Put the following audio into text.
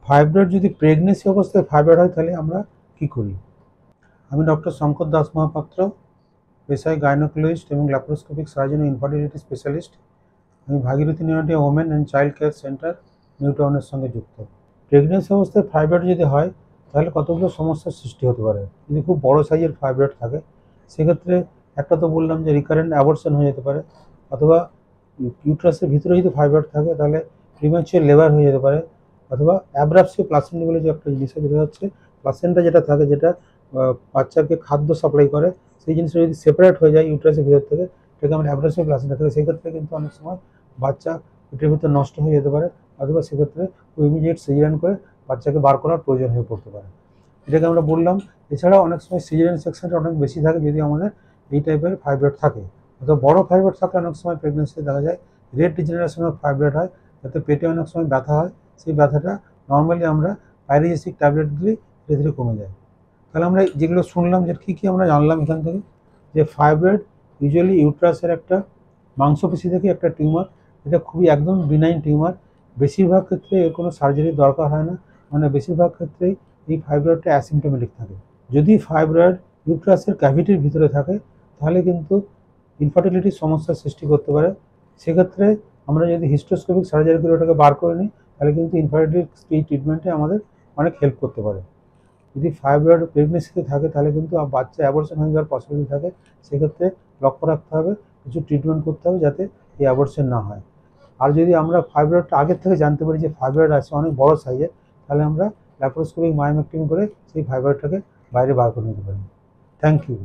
Fibroid যদি pregnancy অবস্থায় fibroid হয় তাহলে আমরা কি করি? আমি ডক্টর শঙ্কর দাস মহাপাত্র, পেশায় গাইনোকোলজিস্ট এবং ল্যাপারোস্কোপিক সার্জন ও ইনফার্টিলিটি স্পেশালিস্ট। আমি Bhagirathi Neotia women and child care centre new টাউনের সঙ্গে যুক্ত। প্রেগনেন্সি অবস্থায় ফাইব্রয়েড যদি হয় তাহলে কতগুলো সমস্যার সৃষ্টি হতে পারে। যদি খুব বড় সাইজের ফাইব্রয়েড থাকে সেক্ষেত্রে একটা তো বললাম যে রিকারেন্ট অ্যাবর্শন হয়ে যেতে পারে, অথবা ইউট্রাসের ভিতরে যদি ফাইব্রয়েড থাকে তাহলে প্রিম্যাচুয়ার লেবার হয়ে যেতে পারে, অথবা অ্যাব্রাপসিও প্লাসেন্টা বলে যে একটা জিনিস যেটা হচ্ছে প্লাসেন্টা যেটা থাকে, যেটা বাচ্চাকে খাদ্য সাপ্লাই করে, সেই জিনিসটা যদি সেপারেট হয়ে যায় ইউট্রাসের ভিতর থেকে, সেটাকে আমরা অ্যাব্রাপসিও প্লাসেন্টা থাকে, সেক্ষেত্রে কিন্তু অনেক সময় বাচ্চা পেটের ভিতর নষ্ট হয়ে যেতে পারে, অথবা সেক্ষেত্রে ইমিডিয়েট সিজারিয়ান করে বাচ্চাকে বার করার প্রয়োজন হয়ে পড়তে পারে। এটাকে আমরা বললাম। এছাড়াও অনেক সময় সিজারিয়ান সেকশনটা অনেক বেশি থাকে যদি আমাদের এই টাইপের ফাইব্রয়েড থাকে, অথবা বড় ফাইব্রয়েড থাকলে অনেক সময় প্রেগনেন্সিতে দেখা যায় রেড ডিজেনারেশনের ফাইব্রয়েড হয়, যাতে পেটে অনেক সময় ব্যথা হয়। সেই ব্যথাটা নর্মালি আমরা পাইরিজেসিক ট্যাবলেট দিলেই ধীরে ধীরে কমে যায়। তাহলে আমরা যেগুলো শুনলাম, যে কী কী আমরা জানলাম এখান থেকে, যে ফাইব্রয়েড ইউজুয়ালি ইউট্রাসের একটা মাংসপেশি থেকে একটা টিউমার। এটা খুবই একদম বিনাইন টিউমার। বেশিরভাগ ক্ষেত্রে এর কোনো সার্জারির দরকার হয় না, মানে বেশিরভাগ ক্ষেত্রেই এই ফাইব্রয়েডটা অ্যাসিমটোমেটিক থাকে। যদি ফাইব্রয়েড ইউট্রাসের ক্যাভিটির ভিতরে থাকে তাহলে কিন্তু ইনফার্টিলিটির সমস্যার সৃষ্টি করতে পারে। সেক্ষেত্রে আমরা যদি হিস্টোস্কোপিক সার্জারি করে ওটাকে বার করে নিই তাহলে কিন্তু ইনফার্টিলিটির এই ট্রিটমেন্টে আমাদের অনেক হেল্প করতে পারে। যদি ফাইব্রয়েড প্রেগনেন্সিতে থাকে তাহলে কিন্তু বাচ্চা অ্যাবর্শন হয়ে যাওয়ার পসিবিলিটি থাকে। সেক্ষেত্রে লক্ষ্য রাখতে হবে, কিছু ট্রিটমেন্ট করতে হবে যাতে এই অ্যাবর্শন না হয়। আর যদি আমরা ফাইব্রয়েডটা আগের থেকে জানতে পারি যে ফাইব্রয়েড আছে অনেক বড় সাইজের, তাহলে আমরা ল্যাপারোস্কোপিক মায়োমেক্টমি করে সেই ফাইব্রয়েডটাকে বাইরে বার করে নিতে পারি। Thank you.